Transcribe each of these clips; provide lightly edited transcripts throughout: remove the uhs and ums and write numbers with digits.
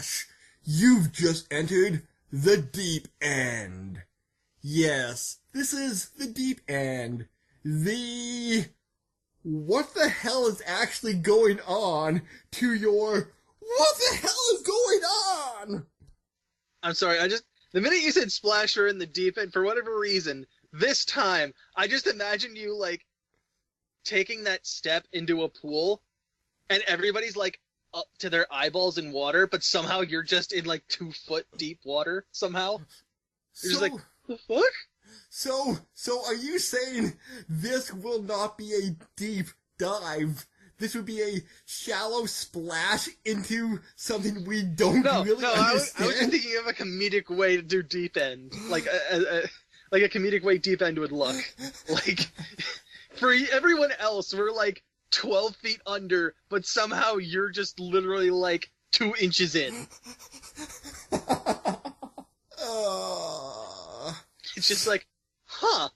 splash! You've just entered the deep end. Yes, this is the deep end. What the hell is actually going on to your... What the hell is going on? I'm sorry, the minute you said splash or in the deep end, for whatever reason, this time, I just imagined you, like, taking that step into a pool, and everybody's, like, up to their eyeballs in water, but somehow you're just in, like, 2-foot deep water, somehow. You're just like, the fuck? So are you saying this will not be a deep dive? This would be a shallow splash into something we don't really understand? I was just thinking of a comedic way to do deep end. Like a comedic way deep end would look. Like, for everyone else, we're like 12 feet under, but somehow you're just literally like 2 inches in. It's just like, huh,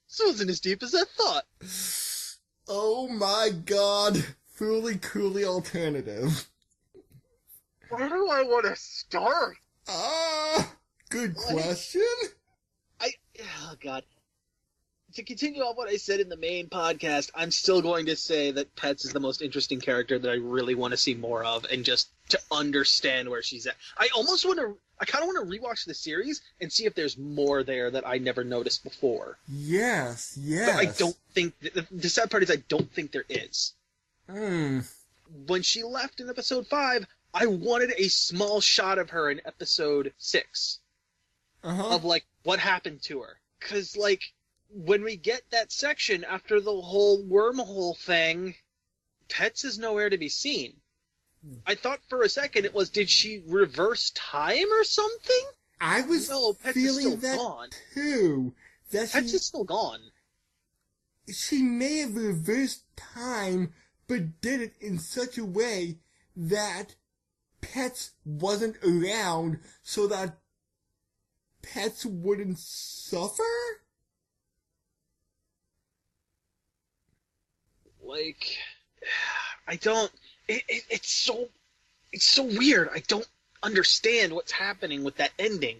this wasn't as deep as I thought. Oh my god, Fooly Cooly alternative. Where do I want to start? Good question. Oh god. To continue on what I said in the main podcast, I'm still going to say that Pets is the most interesting character that I really want to see more of, and just to understand where she's at. I kind of want to rewatch the series and see if there's more there that I never noticed before. Yes. But I don't think... The sad part is I don't think there is. When she left in episode 5, I wanted a small shot of her in episode 6. Of, like, what happened to her. Because, like, when we get that section after the whole wormhole thing, Pets is nowhere to be seen. I thought for a second it was, did she reverse time or something? I was feeling that gone. Too. Pets is still gone. She may have reversed time, but did it in such a way that Pets wasn't around so that Pets wouldn't suffer? Like, I don't... It's so weird. I don't understand what's happening with that ending.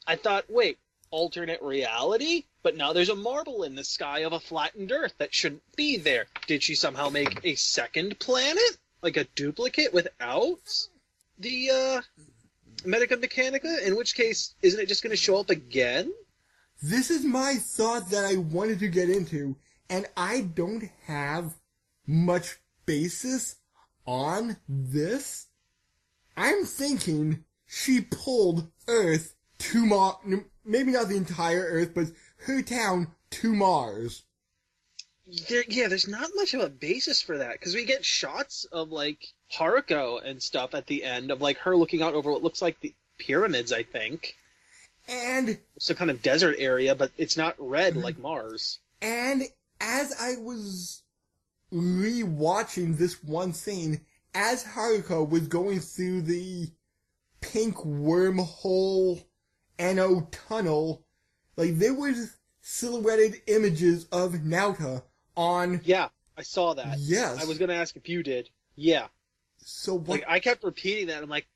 I thought, wait, alternate reality? But now there's a marble in the sky of a flattened Earth that shouldn't be there. Did she somehow make a second planet? Like a duplicate without the, Medica Mechanica? In which case, isn't it just going to show up again? This is my thought that I wanted to get into, and I don't have much basis on this. I'm thinking she pulled Earth to Mars, maybe not the entire Earth, but her town to Mars. There's not much of a basis for that, because we get shots of, like, Haruko and stuff at the end of, like, her looking out over what looks like the pyramids, I think. And... it's a kind of desert area, but it's not red like Mars. And as I was re-watching this one scene, as Haruko was going through the pink wormhole Anno tunnel, like, there was silhouetted images of Naota on... Yeah, I saw that. Yes. I was going to ask if you did. Yeah. So what... like, I kept repeating that. I'm like,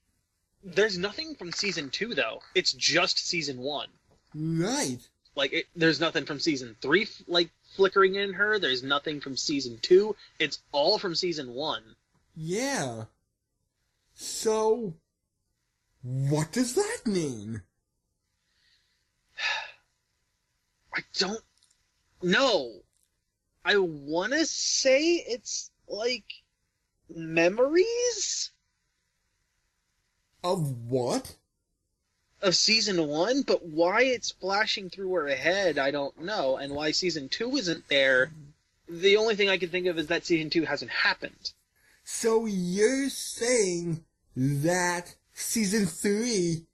there's nothing from Season 2, though. It's just Season 1. Right. Like, there's nothing from Season 3, like, flickering in her. There's nothing from Season 2. It's all from Season 1. Yeah. So, what does that mean? I don't know. I want to say it's, like, memories? Of what? Of Season 1, but why it's flashing through her head, I don't know. And why Season 2 isn't there, the only thing I can think of is that Season 2 hasn't happened. So you're saying that Season 3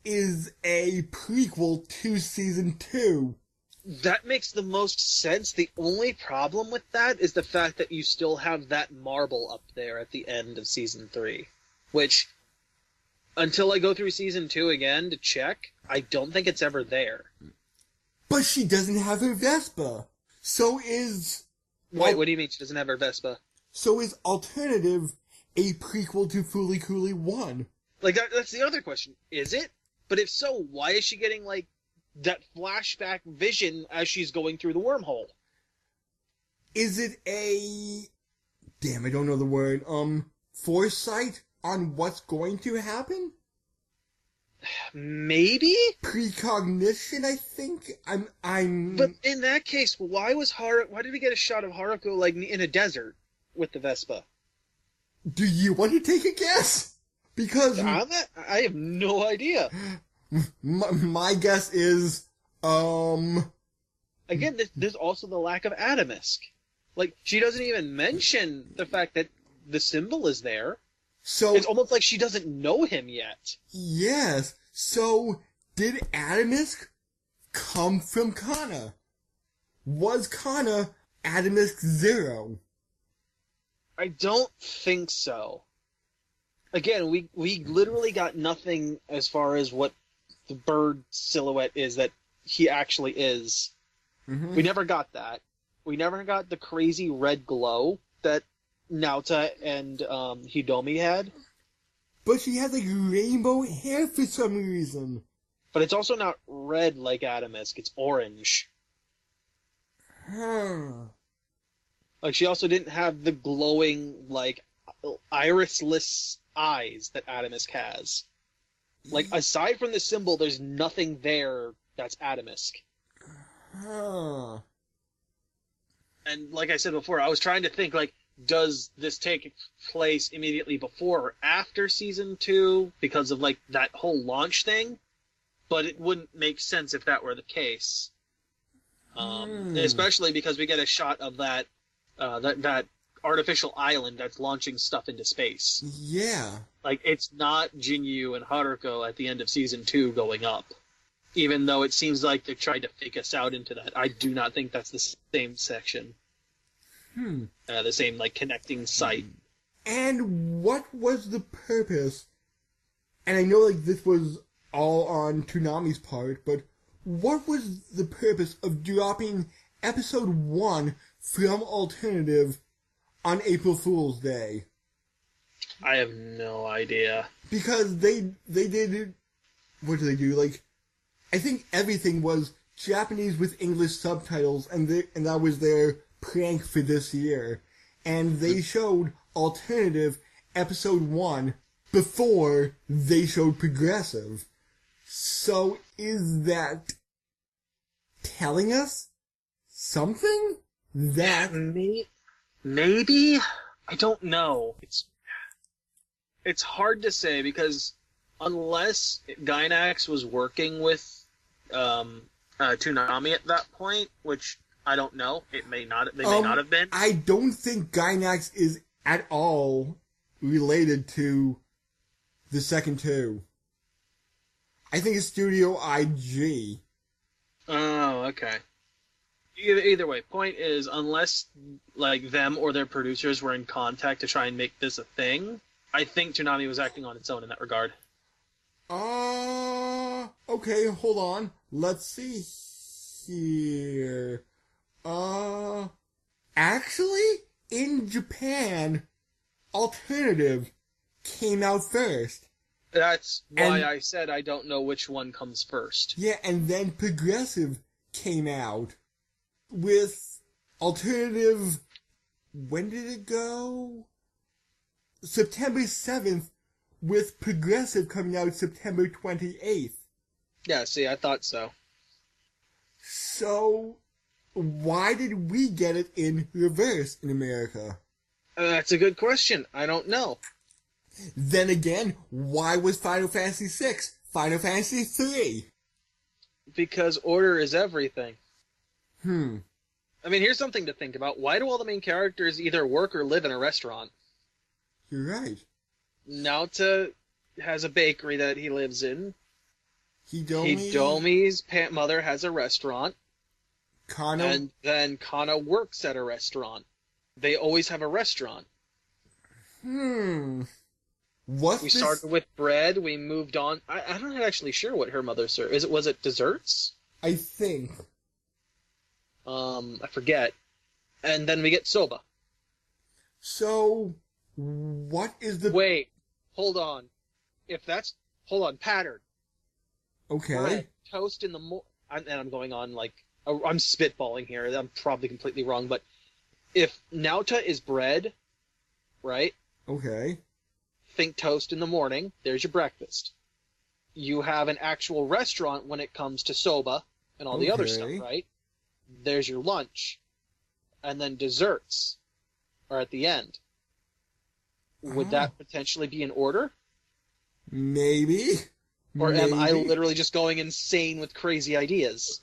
is a prequel to Season 2? That makes the most sense. The only problem with that is the fact that you still have that marble up there at the end of Season 3. Which, until I go through Season 2 again to check, I don't think it's ever there. But she doesn't have her Vespa. So is... Wait, what do you mean she doesn't have her Vespa? So is Alternative a prequel to Fooly Cooly 1? Like, that's the other question. Is it? But if so, why is she getting, like, that flashback vision as she's going through the wormhole? Is it a... Damn, I don't know the word. Foresight on what's going to happen? Maybe? Precognition, I think? I'm... But in that case, why did we get a shot of Haruko, like, in a desert with the Vespa? Do you want to take a guess? Because... I have no idea. My guess is, Again, there's also the lack of Adamisk. Like, she doesn't even mention the fact that the symbol is there. So... It's almost like she doesn't know him yet. Yes. So, did Adamisk come from Kana? Was Kana Adamisk Zero? I don't think so. Again, we literally got nothing as far as what the bird silhouette is that he actually is. Mm-hmm. We never got that. We never got the crazy red glow that Naota and Hidomi had. But she has like rainbow hair for some reason. But it's also not red like Adamisk, it's orange. Huh. Like, she also didn't have the glowing, like, irisless eyes that Adamisk has. Like, aside from the symbol, there's nothing there that's Adamisk. Huh. And like I said before, I was trying to think, like, does this take place immediately before or after Season 2 because of, like, that whole launch thing? But it wouldn't make sense if that were the case. Especially because we get a shot of that artificial island that's launching stuff into space. Yeah. Like, it's not Jinyu and Haruko at the end of Season 2 going up. Even though it seems like they're trying to fake us out into that. I do not think that's the same section. The same, like, connecting site. And what was the purpose? And I know, like, this was all on Toonami's part, but what was the purpose of dropping episode 1 from Alternative on April Fool's Day? I have no idea. Because they did... What did they do? Like, I think everything was Japanese with English subtitles, and that was their prank for this year. And they showed Alternative episode 1 before they showed Progressive. So is that telling us something? That... Maybe? I don't know. It's hard to say because unless Gainax was working with Toonami at that point, which I don't know, they may not have been. I don't think Gainax is at all related to the second two. I think it's Studio IG. Oh, okay. Either way, point is, unless like them or their producers were in contact to try and make this a thing, I think Toonami was acting on its own in that regard. Okay, hold on. Let's see here. Actually, in Japan, Alternative came out first. That's why I said I don't know which one comes first. Yeah, and then Progressive came out with Alternative... When did it go? September 7th, with Progressive coming out September 28th. Yeah, see, I thought so. So, why did we get it in reverse in America? That's a good question. I don't know. Then again, why was Final Fantasy VI Final Fantasy III? Because order is everything. I mean, here's something to think about. Why do all the main characters either work or live in a restaurant? You're right. Naota has a bakery that he lives in. Hidomi's mother has a restaurant. Kana... And then Kana works at a restaurant. They always have a restaurant. We started with bread, we moved on. I'm not actually sure what her mother served. Was it desserts? I think. I forget. And then we get soba. So, what is the... Wait, hold on. if that's, hold on, pattern. Okay. Bread, toast in the and I'm going on like, I'm spitballing here. I'm probably completely wrong, but if Nauta is bread, right? Okay. Think toast in the morning. There's your breakfast. You have an actual restaurant when it comes to soba and all the other stuff, right? There's your lunch. And then desserts are at the end. Would that potentially be in order? Maybe. Or am I literally just going insane with crazy ideas?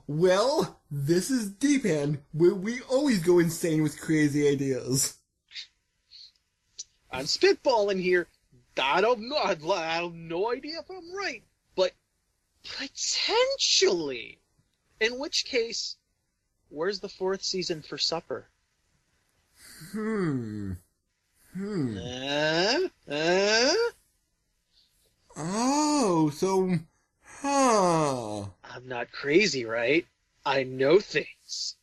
Well, this is Deep End, where we always go insane with crazy ideas. I'm spitballing here. I don't know. I have no idea if I'm right. But potentially. In which case, where's the 4th season for supper? Oh, so, I'm not crazy, right? I know things.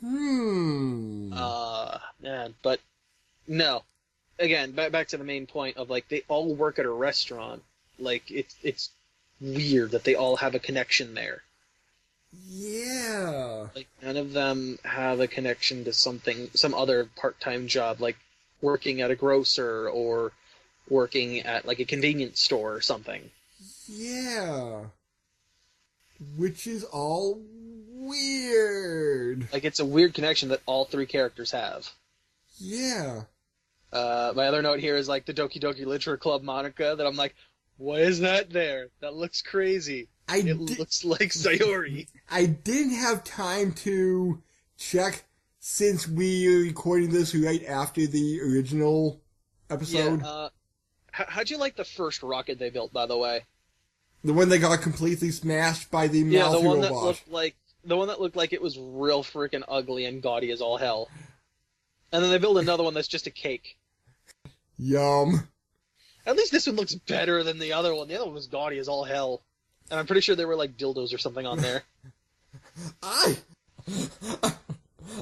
Man, but no. Again, back to the main point of, like, they all work at a restaurant. Like, it's weird that they all have a connection there. Yeah. Like, none of them have a connection to some other part-time job, like working at a grocer or working at, like, a convenience store or something. Yeah. Which is all weird. Like, it's a weird connection that all 3 characters have. Yeah. My other note here is, like, the Doki Doki Literature Club moniker that I'm like, what is that there? That looks crazy. It looks like Sayori. I didn't have time to check since we are recording this right after the original episode. Yeah, how'd you like the first rocket they built, by the way? The one that got completely smashed by the mouth the one robot. the one that looked like it was real freaking ugly and gaudy as all hell. And then they build another one that's just a cake. Yum. At least this one looks better than the other one. The other one was gaudy as all hell. And I'm pretty sure there were, like, dildos or something on there. Like, if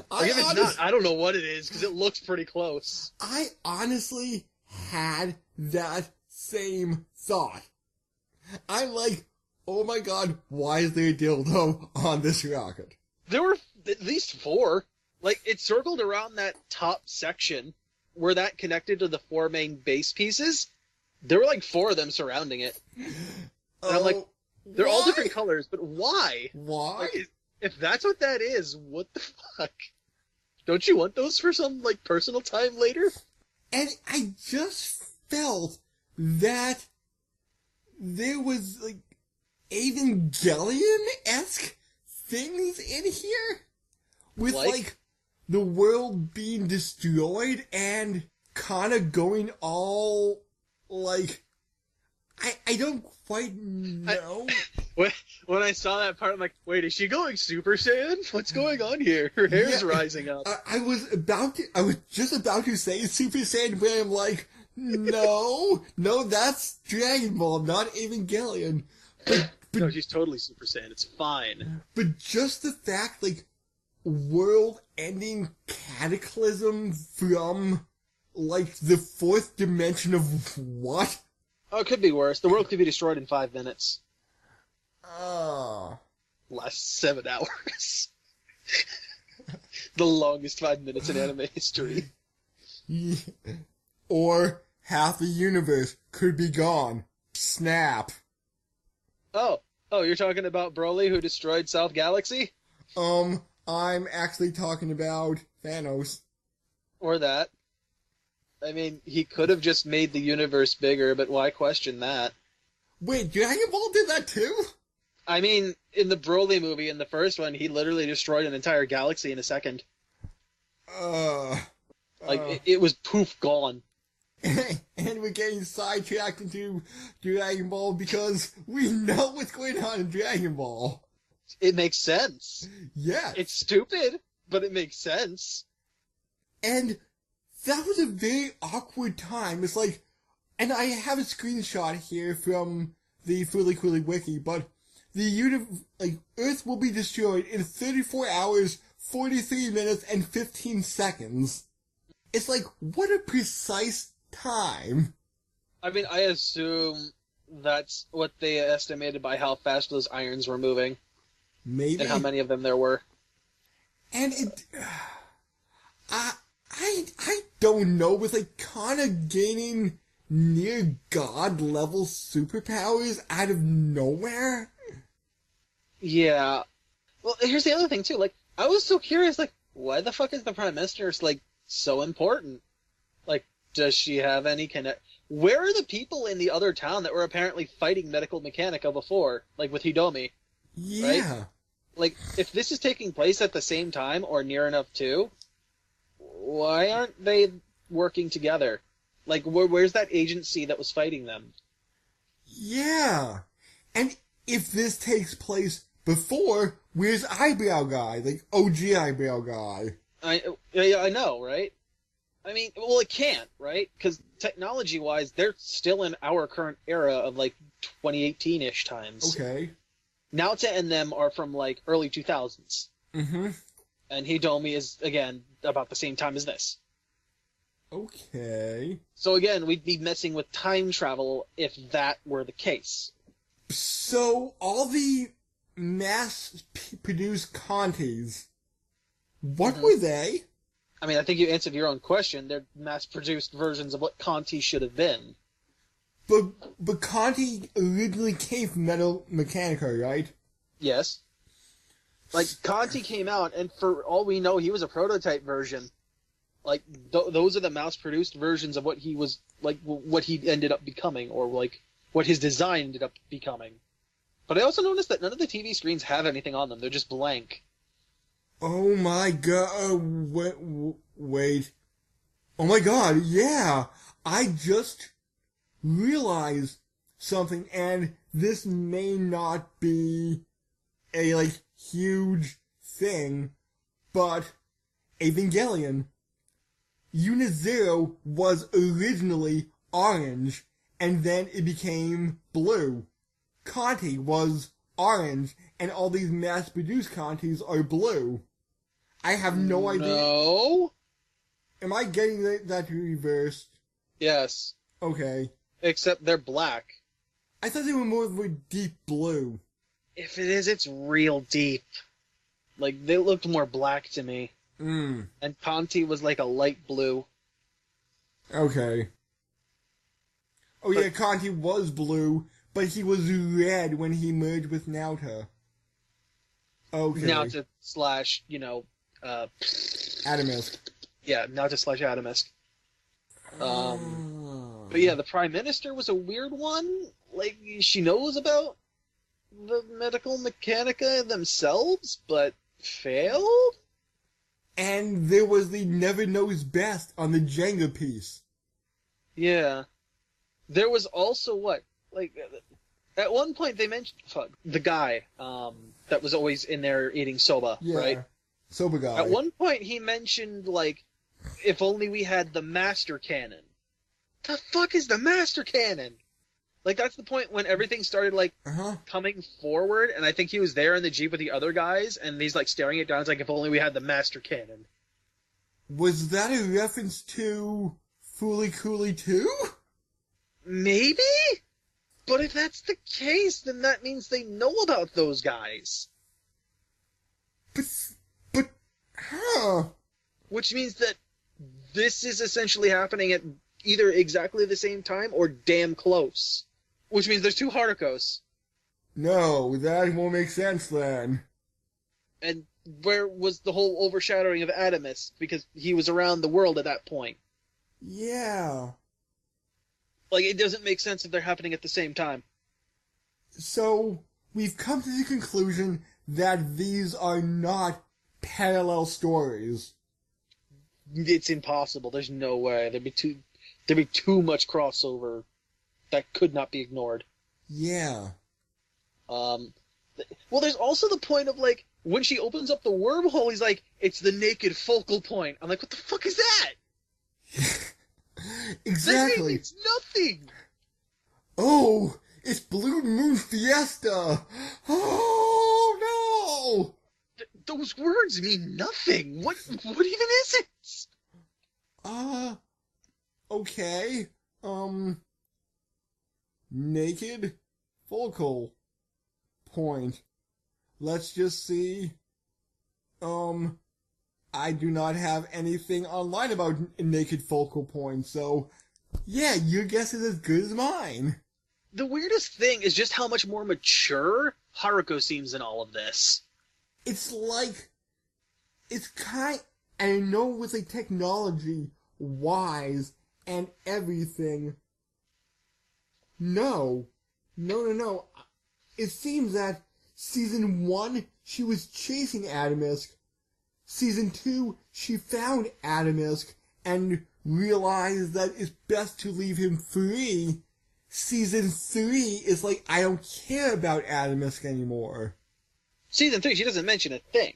it's not, I don't know what it is, because it looks pretty close. I honestly had that same thought. I'm like, oh my god, why is there a dildo on this rocket? There were at least 4. Like, it circled around that top section where that connected to the 4 main base pieces. There were, like, 4 of them surrounding it. And I'm like, they're all different colors, but why? Why? Like, if that's what that is, what the fuck? Don't you want those for some, like, personal time later? And I just felt that there was, like, Evangelion-esque things in here? With, like, the world being destroyed and kinda going all, like, I don't quite know. When I saw that part, I'm like, wait, is she going Super Saiyan? What's going on here? Her hair's rising up. I was just about to say Super Saiyan, but I'm like, no, that's Dragon Ball, not Evangelion. But no, she's totally Super Saiyan. It's fine. But just the fact, like, world-ending cataclysm from, like, the 4th dimension of what? Oh, it could be worse. The world could be destroyed in 5 minutes. Oh. Last 7 hours. The longest 5 minutes in anime history. Yeah. Or half the universe could be gone. Snap. Oh, you're talking about Broly who destroyed South Galaxy? I'm actually talking about Thanos. Or that. I mean, he could have just made the universe bigger, but why question that? Wait, Dragon Ball did that too? I mean, in the Broly movie, in the first one, he literally destroyed an entire galaxy in a second. It was poof, gone. And we're getting sidetracked into Dragon Ball because we know what's going on in Dragon Ball. It makes sense. Yeah. It's stupid, but it makes sense. And that was a very awkward time. It's like, and I have a screenshot here from the Fooly Cooly wiki, but Earth will be destroyed in 34 hours, 43 minutes, and 15 seconds. It's like, what a precise time. I mean, I assume that's what they estimated by how fast those irons were moving. Maybe. And how many of them there were. And it... I don't know, with like Kana gaining near god level superpowers out of nowhere. Yeah. Well, here's the other thing too. Like, I was so curious. Like, why the fuck is the Prime Minister like so important? Like, does she have any connect? Where are the people in the other town that were apparently fighting Medical Mechanica before, like with Hidomi? Yeah. Right? Like, if this is taking place at the same time or near enough too, why aren't they working together? Like, where's that agency that was fighting them? Yeah. And if this takes place before, where's Eyebrow Guy? Like, OG Eyebrow Guy. I know, right? I mean, well, it can't, right? Because technology-wise, they're still in our current era of, like, 2018-ish times. Okay. Naota and them are from, like, early 2000s. Mm-hmm. And Hidomi is, again, about the same time as this. Okay. So, again, we'd be messing with time travel if that were the case. So, all the mass-produced Contis, what were they? I mean, I think you answered your own question. They're mass-produced versions of what Conti should have been. But Conti originally came from Metal Mechanica, right? Yes. Like, Conti came out, and for all we know, he was a prototype version. Like, those are the mass-produced versions of what he was, like, what he ended up becoming, or, like, what his design ended up becoming. But I also noticed that none of the TV screens have anything on them. They're just blank. Oh my god, wait. Oh my god, yeah! I just realized something, and this may not be a, like, huge thing, but Evangelion, Unit Zero was originally orange, and then it became blue. Conti was orange, and all these mass-produced Contis are blue. I have no idea. No? Am I getting that reversed? Yes. Okay. Except they're black. I thought they were more of a deep blue. If it is, it's real deep. Like, they looked more black to me. Mm. And Conti was like a light blue. Okay. Oh yeah, Conti was blue, but he was red when he merged with Naota. Okay. Naota slash, Atomisk. Yeah, Naota slash Atomisk. But yeah, the Prime Minister was a weird one. Like, she knows about the Medical Mechanica themselves, but failed? And there was the Never Knows Best on the Jenga piece. Yeah. There was also what? Like, at one point they mentioned the guy that was always in there eating soba, Yeah. right? Soba guy. At one point he mentioned, like, if only we had the Master Cannon. The fuck is the Master Cannon? Like, that's the point when everything started, like, coming forward, and I think he was there in the Jeep with the other guys, and he's, like, staring it down. It's like, if only we had the Master Cannon. Was that a reference to Fooly Cooly 2? Maybe? But if that's the case, then that means they know about those guys. But how? Which means that this is essentially happening at either exactly the same time or damn close. Which means there's two Haruko's. No, that won't make sense then. And where was the whole overshadowing of Adamus? Because he was around the world at that point. Yeah. Like, it doesn't make sense if they're happening at the same time. So, we've come to the conclusion that these are not parallel stories. It's impossible. There's no way. There'd be too much crossover that could not be ignored. Yeah. Well, there's also the point of, like, when she opens up the wormhole, he's like, it's the naked focal point. I'm like, what the fuck is that? Exactly. It's nothing. Oh, it's Blue Moon Fiesta. Oh, no. Those words mean nothing. What even is it? Okay. naked focal point. Let's just see. I do not have anything online about naked focal point, so yeah, your guess is as good as mine. The weirdest thing is just how much more mature Haruko seems in all of this. It's like, I know with like technology wise and everything. No. It seems that season 1, she was chasing Adamisk. Season 2, she found Adamisk and realized that it's best to leave him free. Season 3 is like, I don't care about Adamisk anymore. Season 3, she doesn't mention a thing.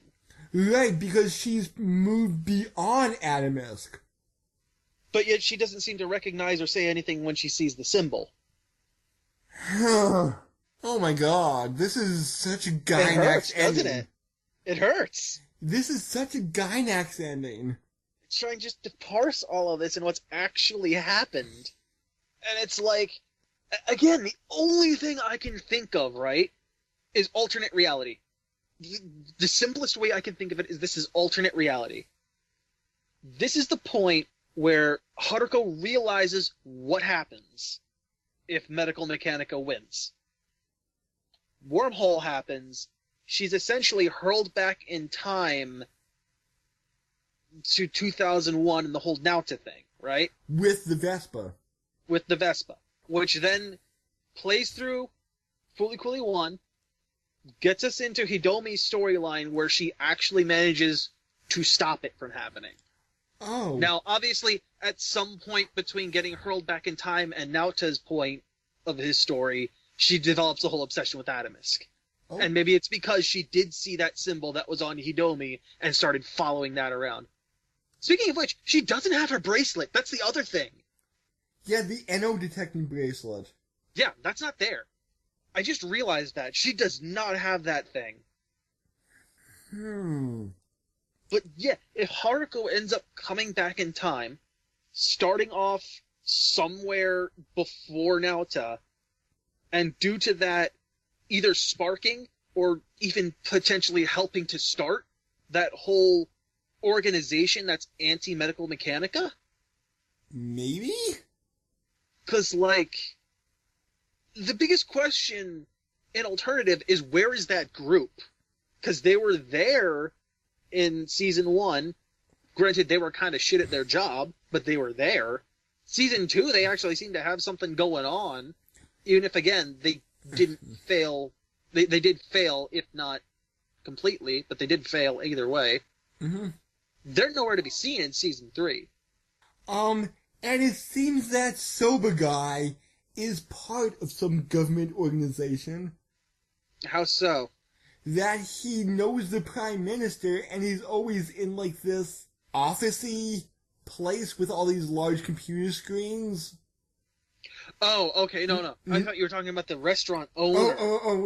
Right, because she's moved beyond Adamisk. But yet she doesn't seem to recognize or say anything when she sees the symbol. Oh my god, this is such a Gainax ending. It hurts, doesn't it? It hurts. This is such a Gainax ending. It's trying just to parse all of this and what's actually happened. And it's like, again, the only thing I can think of, right, is alternate reality. The simplest way I can think of it is this is alternate reality. This is the point where Haruko realizes what happens if Medical Mechanica wins. Wormhole happens. She's essentially hurled back in time to 2001 and the whole Naota thing, right? With the Vespa. With the Vespa. Which then plays through Fooly Cooly 1, gets us into Hidomi's storyline where she actually manages to stop it from happening. Oh. Now, obviously, at some point between getting hurled back in time and Naota's point of his story, she develops a whole obsession with Adamisk. Oh. And maybe it's because she did see that symbol that was on Hidomi and started following that around. Speaking of which, she doesn't have her bracelet. That's the other thing. Yeah, the NO detecting bracelet. Yeah, that's not there. I just realized that. She does not have that thing. But yeah, if Haruko ends up coming back in time, starting off somewhere before Naota, and due to that, either sparking or even potentially helping to start that whole organization that's anti-Medical Mechanica? Maybe? Because, like, the biggest question in Alternative is where is that group? Because they were there in Season 1. Granted, they were kind of shit at their job, but they were there. Season 2, they actually seemed to have something going on. Even if, again, they didn't fail. They did fail, if not completely, but they did fail either way. Mm-hmm. They're nowhere to be seen in Season 3. And it seems that Soba Guy is part of some government organization. How so? That he knows the Prime Minister, and he's always in, like, this office-y place with all these large computer screens. Oh, okay, no. I thought you were talking about the restaurant owner.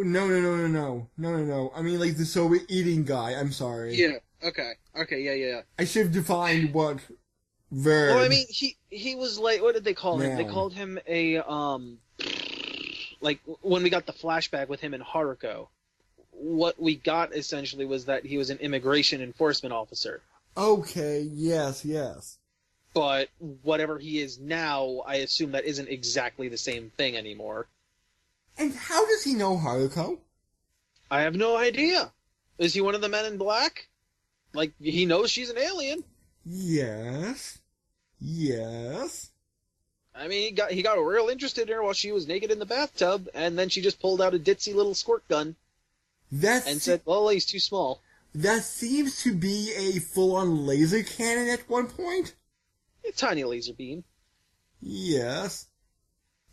No. I mean, like, the soba eating guy, I'm sorry. Yeah, okay, yeah. I should have defined what verb. Well, I mean, he was like, what did they call him? Man. They called him a, like, when we got the flashback with him and Haruko, what we got, essentially, was that he was an immigration enforcement officer. Okay, yes. But whatever he is now, I assume that isn't exactly the same thing anymore. And how does he know Haruko? I have no idea. Is he one of the men in black? Like, he knows she's an alien. Yes. I mean, he got real interested in her while she was naked in the bathtub, and then she just pulled out a ditzy little squirt gun. And said, well, he's too small. That seems to be a full-on laser cannon at one point. A tiny laser beam. Yes.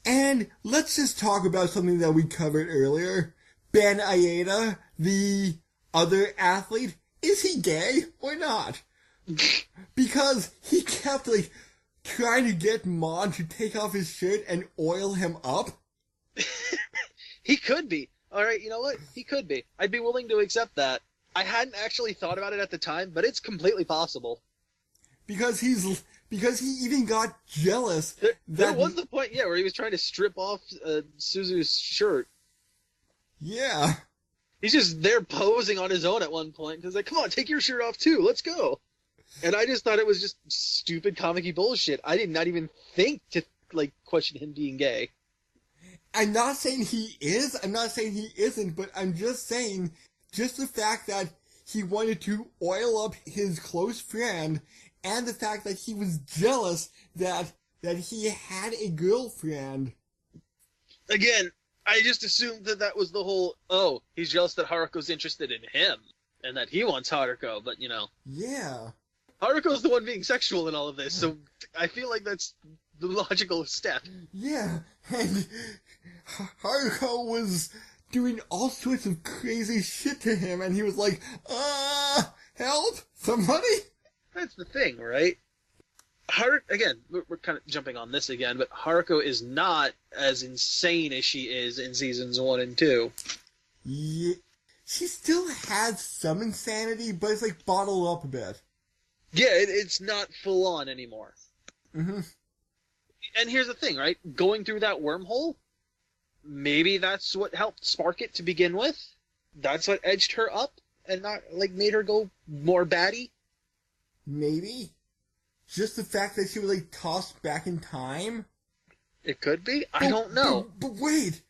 And let's just talk about something that we covered earlier. Ben Aida, the other athlete, is he gay or not? Because he kept, like, trying to get Mon to take off his shirt and oil him up. He could be. Alright, you know what? He could be. I'd be willing to accept that. I hadn't actually thought about it at the time, but it's completely possible. Because he's Because he even got jealous. There was the point, where he was trying to strip off Suzu's shirt. Yeah. He's just there posing on his own at one point. He's like, come on, take your shirt off too. Let's go. And I just thought it was just stupid comic-y bullshit. I did not even think to, question him being gay. I'm not saying he is. I'm not saying he isn't. But I'm just saying, just the fact that he wanted to oil up his close friend, and the fact that he was jealous that he had a girlfriend. Again, I just assumed that was the whole, he's jealous that Haruko's interested in him, and that he wants Haruko, but, Yeah. Haruko's the one being sexual in all of this, so I feel like that's the logical step. Yeah, and Haruko was doing all sorts of crazy shit to him, and he was like, help? Somebody? That's the thing, right? Again, we're kind of jumping on this again, but Haruko is not as insane as she is in seasons 1 and 2. Yeah, she still has some insanity, but it's bottled up a bit. Yeah, it's not full on anymore. Mm-hmm. And here's the thing, right? Going through that wormhole, maybe that's what helped spark it to begin with. That's what edged her up and not made her go more batty. Maybe. Just the fact that she was tossed back in time? It could be. I don't know. But wait!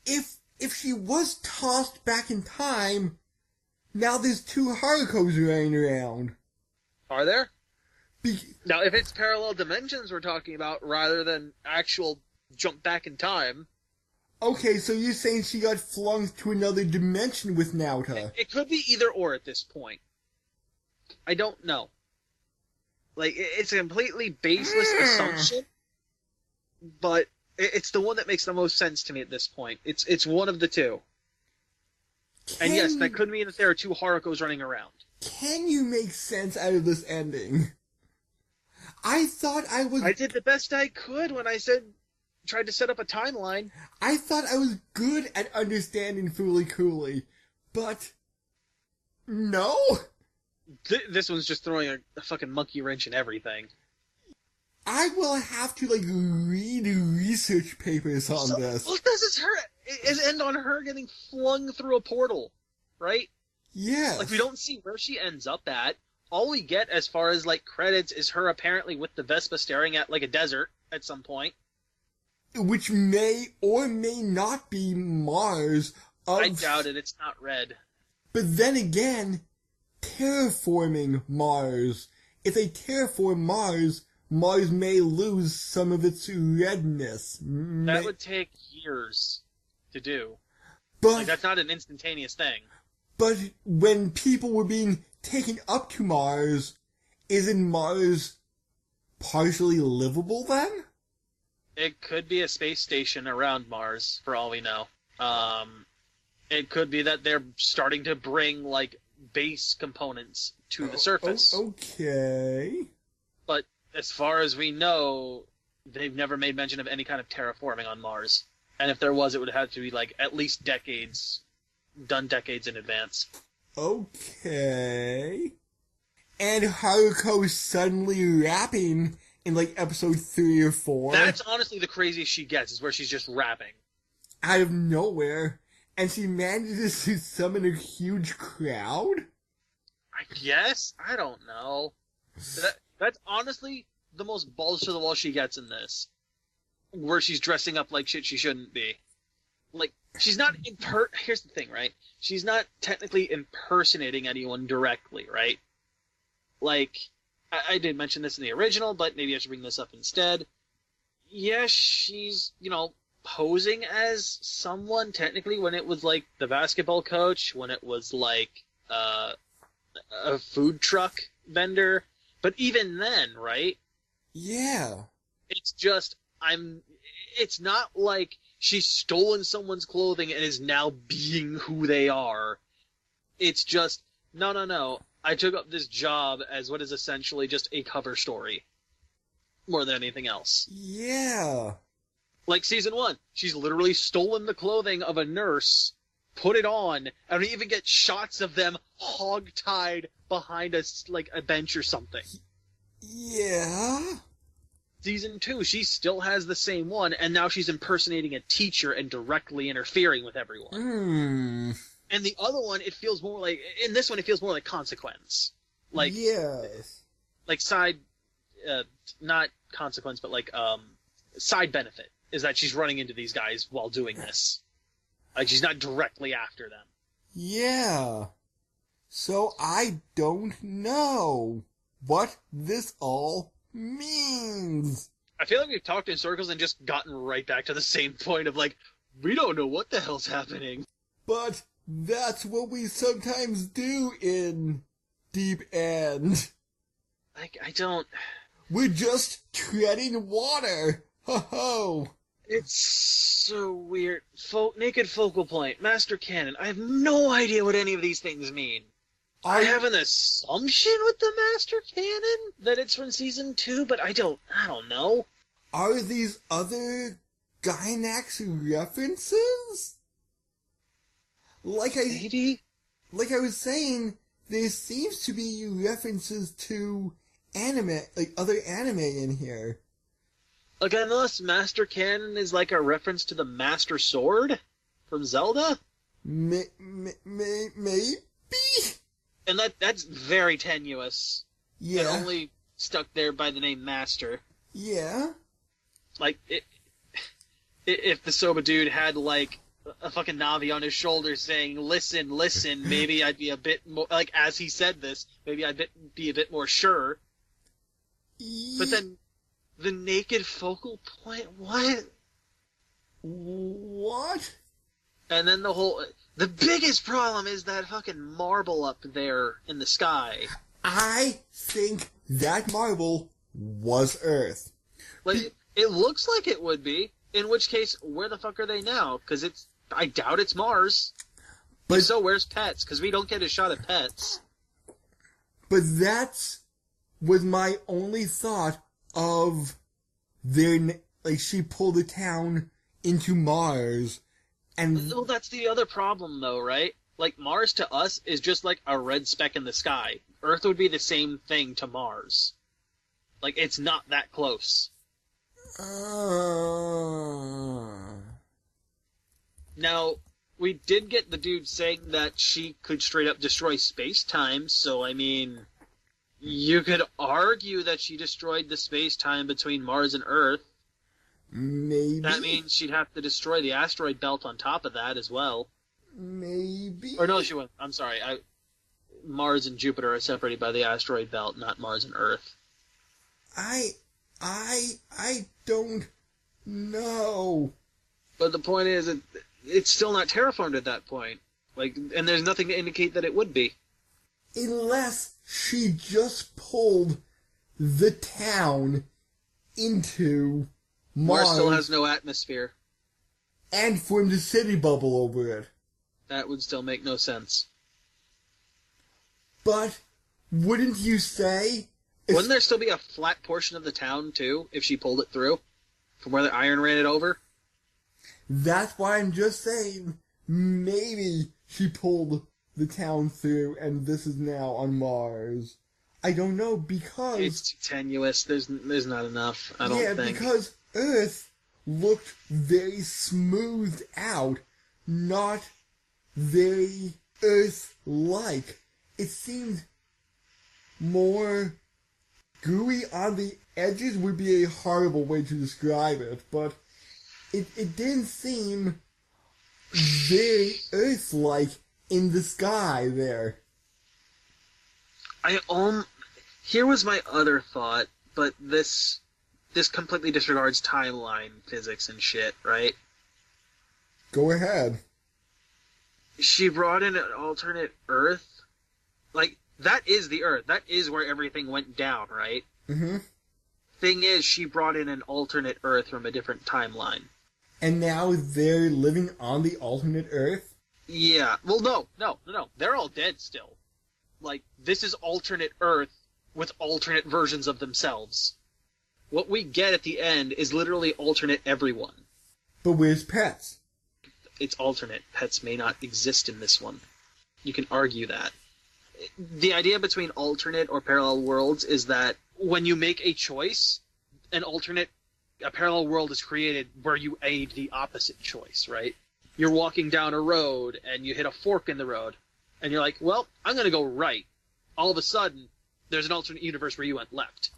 If she was tossed back in time, now there's 2 Harukos running around. Are there? Now, if it's parallel dimensions we're talking about, rather than actual jump back in time... Okay, so you're saying she got flung to another dimension with Naota. It could be either or at this point. I don't know. It's a completely baseless assumption, but it's the one that makes the most sense to me at this point. It's one of the two. And yes, that could mean that there are 2 Harukos running around. Can you make sense out of this ending? I thought I was... I did the best I could when I tried to set up a timeline. I thought I was good at understanding Fooly Cooly, but... No? This one's just throwing a fucking monkey wrench in everything. I will have to, read research papers on this. Well, this is it end on her getting flung through a portal, right? Yeah. We don't see where she ends up at. All we get as far as, credits is her apparently with the Vespa staring at, a desert at some point. Which may or may not be Mars. I doubt it. It's not red. But then again, terraforming Mars. If they terraform Mars, Mars may lose some of its redness. That would take years to do. But that's not an instantaneous thing. But when people were being taken up to Mars, isn't Mars partially livable then? It could be a space station around Mars, for all we know. It could be that they're starting to bring, base components to the surface. Okay. But as far as we know, they've never made mention of any kind of terraforming on Mars. And if there was, it would have to be, at least decades in advance. Okay. And Haruko suddenly rapping in, episode 3 or 4. That's honestly the craziest she gets, is where she's just rapping. Out of nowhere. And she manages to summon a huge crowd? I guess? I don't know. That's honestly the most balls to the wall she gets in this. Where she's dressing up like shit she shouldn't be. She's not here's the thing, right? She's not technically impersonating anyone directly, right? I did mention this in the original, but maybe I should bring this up instead. Yes, she's, posing as someone technically when it was the basketball coach, when it was a food truck vendor, but even then, right? Yeah. It's just it's not like she's stolen someone's clothing and is now being who they are. It's just no. I took up this job as what is essentially just a cover story more than anything else. Yeah. Season 1, she's literally stolen the clothing of a nurse, put it on, and we even get shots of them hog-tied behind a bench or something. Yeah? Season 2, she still has the same one, and now she's impersonating a teacher and directly interfering with everyone. And the other one, it feels more like... In this one, it feels more like Consequence. Like... Yes. Like side... not Consequence, but like, side benefit. Is that she's running into these guys while doing this. Like, she's not directly after them. Yeah. So I don't know what this all means. I feel like we've talked in circles and just gotten right back to the same point of like, we don't know what the hell's happening. But that's what we sometimes do in Deep End. Like, I don't... We're just treading water. Ho ho. It's so weird. Naked Focal Point, Master Cannon. I have no idea what any of these things mean. I have an assumption with the Master Cannon that it's from Season 2, but I don't know. Are these other Gynax references? Maybe? Like I was saying, there seems to be references to anime, like other anime in here. Like, unless Master Cannon is like a reference to the Master Sword from Zelda? Maybe? And that's very tenuous. Yeah. And only stuck there by the name Master. Yeah. Like, if the Soba dude had, like, a fucking Navi on his shoulder saying, listen, maybe I'd be a bit more, like, as he said this, maybe I'd be a bit more sure. But then, the Naked Focal Point, what? What? And then the biggest problem is that fucking marble up there in the sky. I think that marble was Earth. Like, it looks like it would be, in which case, where the fuck are they now? Because I doubt it's Mars. But so where's Pets? Because we don't get a shot at Pets. But that's was my only thought of she pulled the town into Mars. And well, that's the other problem, though, right? Like, Mars to us is just like a red speck in the sky. Earth would be the same thing to Mars. Like, it's not that close. Now, we did get the dude saying that she could straight up destroy space-time, so, I mean, you could argue that she destroyed the space-time between Mars and Earth. Maybe. That means she'd have to destroy the asteroid belt on top of that as well. Maybe. Or no, she wouldn't. I'm sorry. Mars and Jupiter are separated by the asteroid belt, not Mars and Earth. I don't know. But the point is, it's still not terraformed at that point. Like, and there's nothing to indicate that it would be. Unless she just pulled the town into Mars still has no atmosphere. And formed a city bubble over it. That would still make no sense. But, wouldn't you say... Wouldn't there still be a flat portion of the town, too, if she pulled it through? From where the iron ran it over? That's why I'm just saying, maybe she pulled the town through and this is now on Mars. I don't know, because... It's too tenuous. There's not enough, I don't think. Yeah, because Earth looked very smoothed out, not very Earth-like. It seemed more gooey on the edges would be a horrible way to describe it, but it didn't seem very Earth-like in the sky there. Here was my other thought, but this completely disregards timeline physics and shit, right? Go ahead. She brought in an alternate Earth. Like, that is the Earth. That is where everything went down, right? Mm-hmm. Thing is, she brought in an alternate Earth from a different timeline. And now they're living on the alternate Earth? Yeah. Well, no. They're all dead still. Like, this is alternate Earth with alternate versions of themselves. What we get at the end is literally alternate everyone. But where's Pets? It's alternate. Pets may not exist in this one. You can argue that. The idea between alternate or parallel worlds is that when you make a choice, a parallel world is created where you aid the opposite choice, right? You're walking down a road and you hit a fork in the road, and you're like, well, I'm going to go right. All of a sudden, there's an alternate universe where you went left.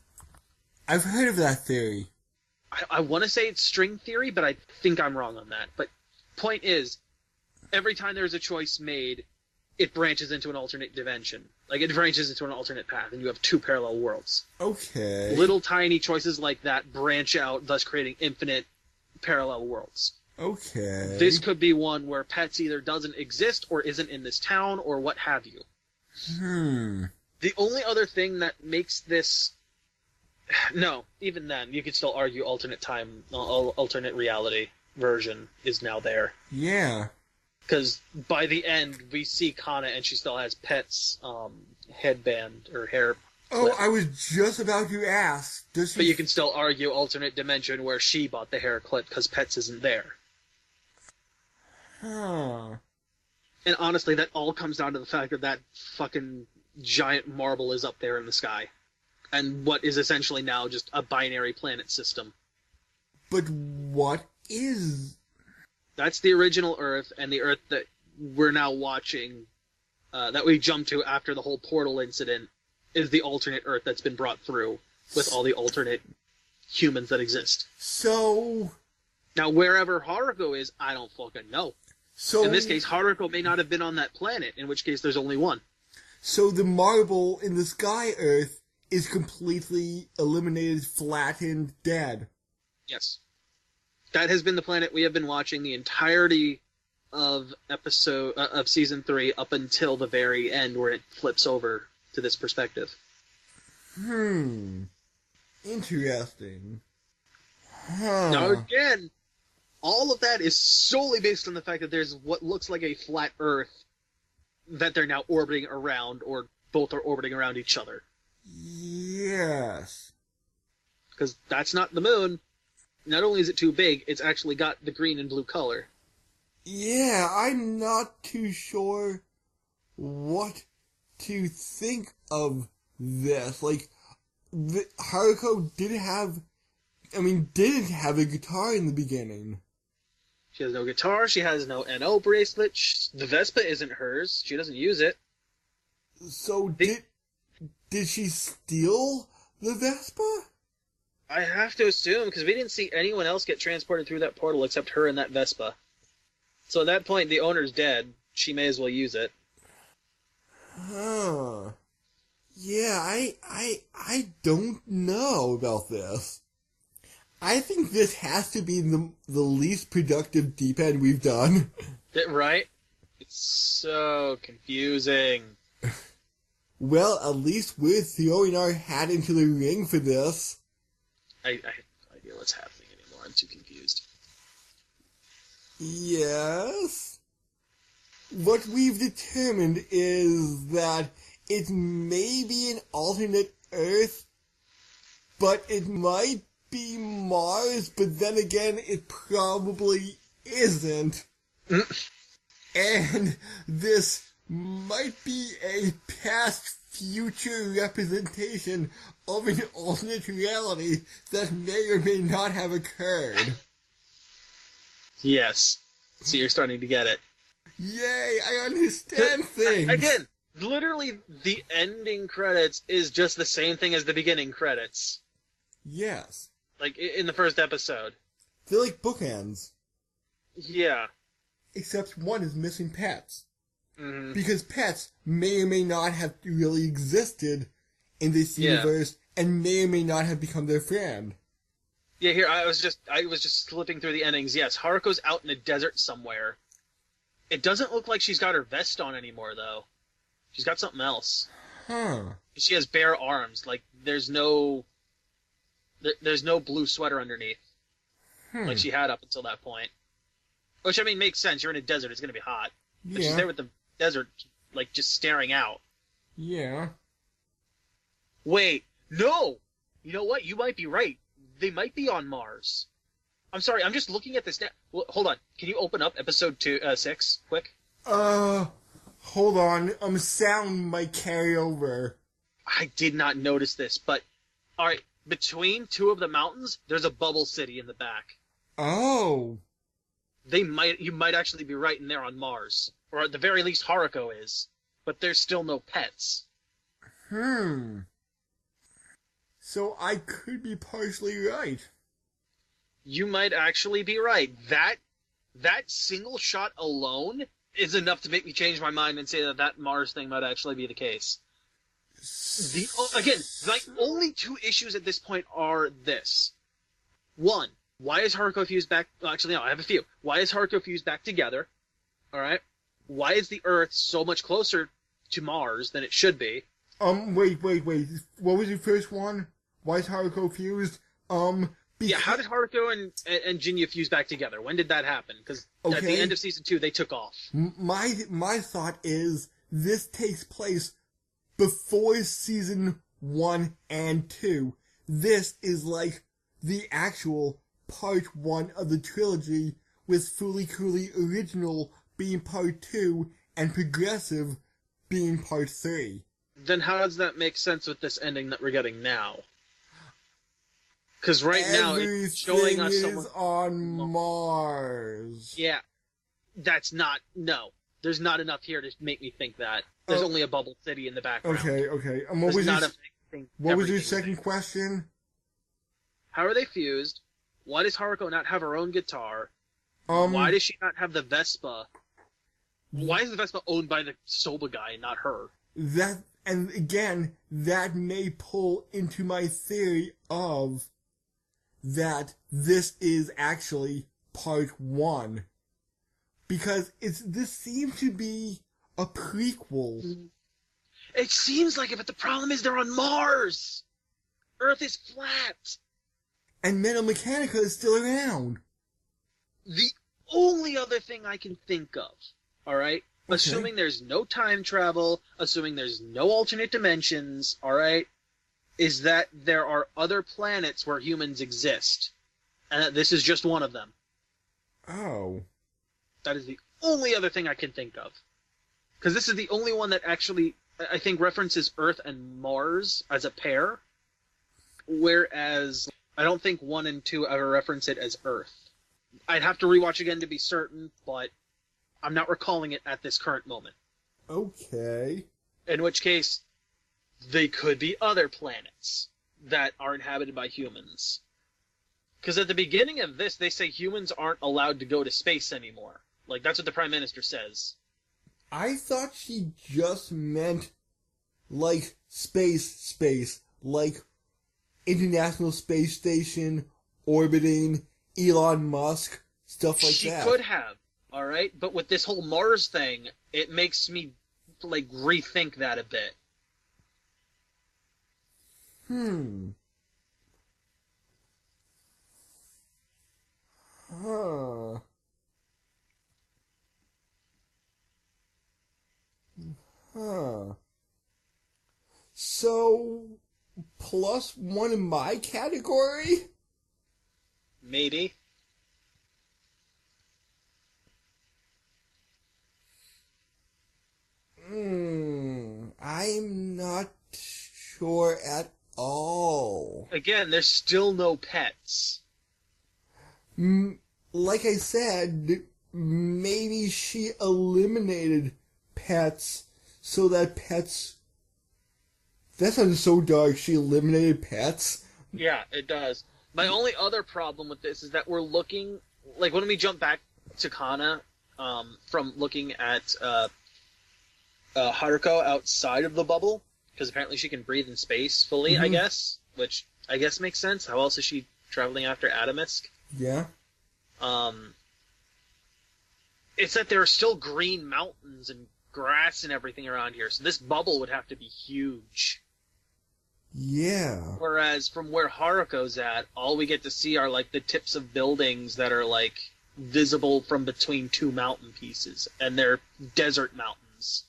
I've heard of that theory. I want to say it's string theory, but I think I'm wrong on that. But point is, every time there's a choice made, it branches into an alternate dimension. Like, it branches into an alternate path, and you have two parallel worlds. Okay. Little tiny choices like that branch out, thus creating infinite parallel worlds. Okay. This could be one where Pets either doesn't exist or isn't in this town or what have you. The only other thing that makes this... No, even then, you could still argue alternate time, alternate reality version is now there. Yeah. Because by the end, we see Kana and she still has Pet's headband or hair. Oh, clip. I was just about to ask. Does she... But you can still argue alternate dimension where she bought the hair clip because Pet's isn't there. Huh. And honestly, that all comes down to the fact that that fucking giant marble is up there in the sky. And what is essentially now just a binary planet system. But what is... That's the original Earth, and the Earth that we're now watching, that we jumped to after the whole portal incident, is the alternate Earth that's been brought through with all the alternate humans that exist. So... Now, wherever Haruko is, I don't fucking know. So... In this case, Haruko may not have been on that planet, in which case there's only one. So the marble in the sky Earth is completely eliminated, flattened, dead. Yes. That has been the planet we have been watching the entirety of season 3 up until the very end where it flips over to this perspective. Interesting. Huh. Now again, all of that is solely based on the fact that there's what looks like a flat Earth that they're now orbiting around, or both are orbiting around each other. Yes. Because that's not the moon. Not only is it too big, it's actually got the green and blue color. Yeah, I'm not too sure what to think of this. Like, Haruko didn't have a guitar in the beginning. She has no guitar, she has no NO bracelet, the Vespa isn't hers, she doesn't use it. So did she steal the Vespa? I have to assume, because we didn't see anyone else get transported through that portal except her and that Vespa. So at that point, the owner's dead. She may as well use it. Huh. Yeah, I don't know about this. I think this has to be the least productive D-pad we've done. Right? It's so confusing. Well, at least we're throwing our hat into the ring for this. I have no idea what's happening anymore. I'm too confused. Yes? What we've determined is that it may be an alternate Earth, but it might be Mars, but then again, it probably isn't. And this might be a past-future representation of an alternate reality that may or may not have occurred. Yes. So you're starting to get it. Yay, I understand things! Again, literally the ending credits is just the same thing as the beginning credits. Yes. Like, in the first episode. They're like bookends. Yeah. Except one is missing Pets. Mm-hmm. Because Pets may or may not have really existed in this universe, and may or may not have become their friend. Yeah, here, I was just flipping through the endings. Yes, Haruko's out in a desert somewhere. It doesn't look like she's got her vest on anymore, though. She's got something else. Huh. She has bare arms. Like, there's no blue sweater underneath. Like she had up until that point. Which, I mean, makes sense. You're in a desert. It's going to be hot. But she's there with the desert, like, just staring out. Yeah. Wait. No! You know what? You might be right. They might be on Mars. I'm sorry. I'm just looking at this now. Well, hold on. Can you open up episode 6 quick? Hold on. Sound might carry over. I did not notice this, but All right, between two of the mountains, there's a bubble city in the back. Oh. You might actually be right, and they're on Mars, or at the very least, Haruko is. But there's still no pets. So I could be partially right. You might actually be right. That single shot alone is enough to make me change my mind and say that Mars thing might actually be the case. My only two issues at this point are this. One, why is Haruko fused back... Well, actually, no, I have a few. Why is Haruko fused back together? Alright? Why is the Earth so much closer to Mars than it should be? Wait. What was your first one? Why is Haruko fused? Yeah, how did Haruko and Jinya fuse back together? When did that happen? Because at the end of Season 2, they took off. My thought is this takes place before Season 1 and 2. This is like the actual Part 1 of the trilogy, with Fooly Cooly Original being Part 2 and Progressive being Part 3. Then how does that make sense with this ending that we're getting now? Because now it's showing us someone on Mars. Yeah, that's not... No. There's not enough here to make me think that. There's only a bubble city in the background. Okay. What was your second question? How are they fused? Why does Haruko not have her own guitar? Why does she not have the Vespa? Why is the Vespa owned by the Soba guy and not her? And again, that may pull into my theory of that this is actually Part 1. Because this seems to be a prequel. It seems like it, but the problem is they're on Mars! Earth is flat! And Metal Mechanica is still around. The only other thing I can think of, alright? Okay. Assuming there's no time travel, assuming there's no alternate dimensions, alright? Is that there are other planets where humans exist. And that this is just one of them. Oh. That is the only other thing I can think of. Because this is the only one that actually, I think, references Earth and Mars as a pair. Whereas, I don't think 1 and 2 ever reference it as Earth. I'd have to rewatch again to be certain, but I'm not recalling it at this current moment. Okay. In which case, they could be other planets that are inhabited by humans. Because at the beginning of this, they say humans aren't allowed to go to space anymore. Like, that's what the Prime Minister says. I thought she just meant, like, space. Like, International Space Station, orbiting, Elon Musk, stuff like that. She could have, alright? But with this whole Mars thing, it makes me, like, rethink that a bit. Huh. So, +1 in my category? Maybe. I'm not sure at all. Again, there's still no pets. Like I said, maybe she eliminated pets so that pets... That sounds so dark. She eliminated pets? Yeah, it does. My only other problem with this is that we're looking... Like, when we jump back to Kana, from looking at Haruko outside of the bubble, because apparently she can breathe in space fully, I guess, which I guess makes sense. How else is she traveling after Atomisk? Yeah. It's that there are still green mountains and grass and everything around here, so this bubble would have to be huge. Yeah. Whereas from where Haruko's at, all we get to see are, like, the tips of buildings that are, like, visible from between two mountain pieces, and they're desert mountains.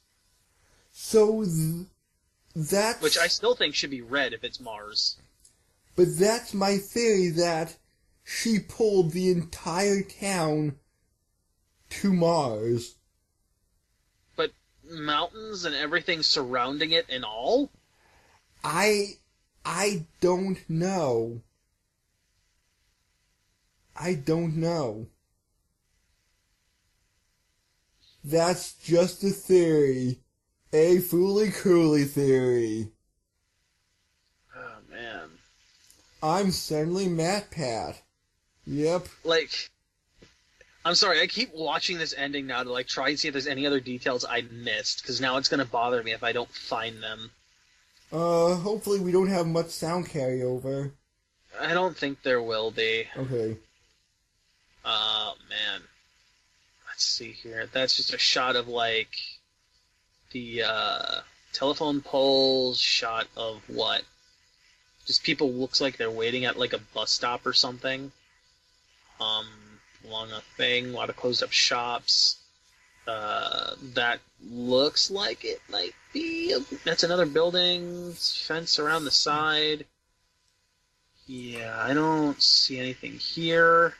So that's... Which I still think should be red if it's Mars. But that's my theory, that she pulled the entire town to Mars. But mountains and everything surrounding it and all? I I don't know. That's just a theory. A Fooly Cooly theory. Oh, man. I'm suddenly Matt Pat. Yep. Like, I'm sorry, I keep watching this ending now to, like, try and see if there's any other details I missed, because now it's going to bother me if I don't find them. Hopefully we don't have much sound carryover. I don't think there will be. Okay. Oh, man. Let's see here. That's just a shot of, like, the, telephone poles, shot of what? Just people looks like they're waiting at, like, a bus stop or something. Along a thing, a lot of closed up shops. That looks like it might be. That's another building, fence around the side. Yeah, I don't see anything here.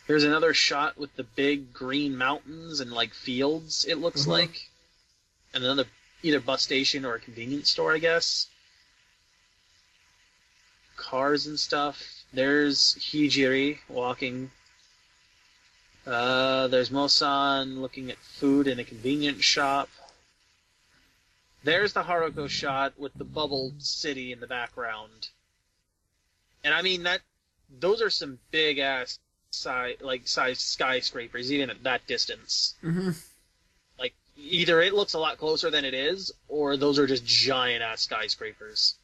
Here's another shot with the big green mountains and like fields, it looks like. And another either bus station or a convenience store, I guess. Cars and stuff. There's Hijiri walking. There's Mosan looking at food in a convenience shop. There's the Haruko shot with the bubble city in the background. And I mean those are some big ass size skyscrapers, even at that distance. Mm-hmm. Like either it looks a lot closer than it is, or those are just giant ass skyscrapers.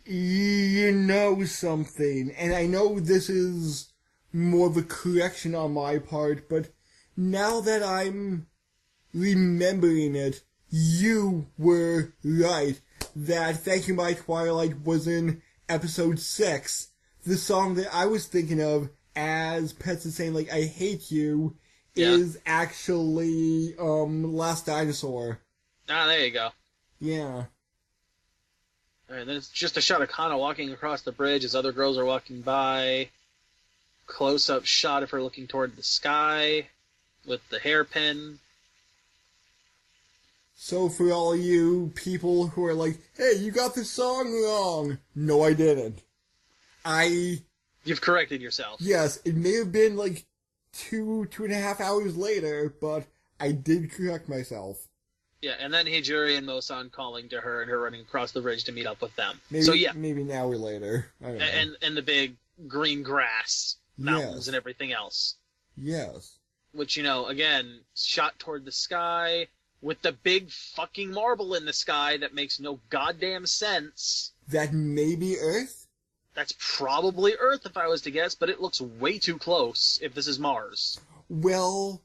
You know something, and I know this is more of a correction on my part, but now that I'm remembering it, you were right that Thank You My Twilight was in episode 6. The song that I was thinking of as Pets is saying, like, I hate you, is actually, Last Dinosaur. Ah, there you go. Yeah. Alright, then it's just a shot of Kana walking across the bridge as other girls are walking by. Close-up shot of her looking toward the sky with the hairpin. So for all you people who are like, hey, you got the song wrong. No, I didn't. You've corrected yourself. Yes, it may have been like 2.5 hours later, but I did correct myself. Yeah, and then Hijiri and Mosan calling to her and her running across the bridge to meet up with them. Maybe, so yeah. Maybe an hour later. I don't know. And the big green grass, mountains and everything else. Yes. Which, again, shot toward the sky with the big fucking marble in the sky that makes no goddamn sense. That may be Earth? That's probably Earth if I was to guess, but it looks way too close if this is Mars. Well,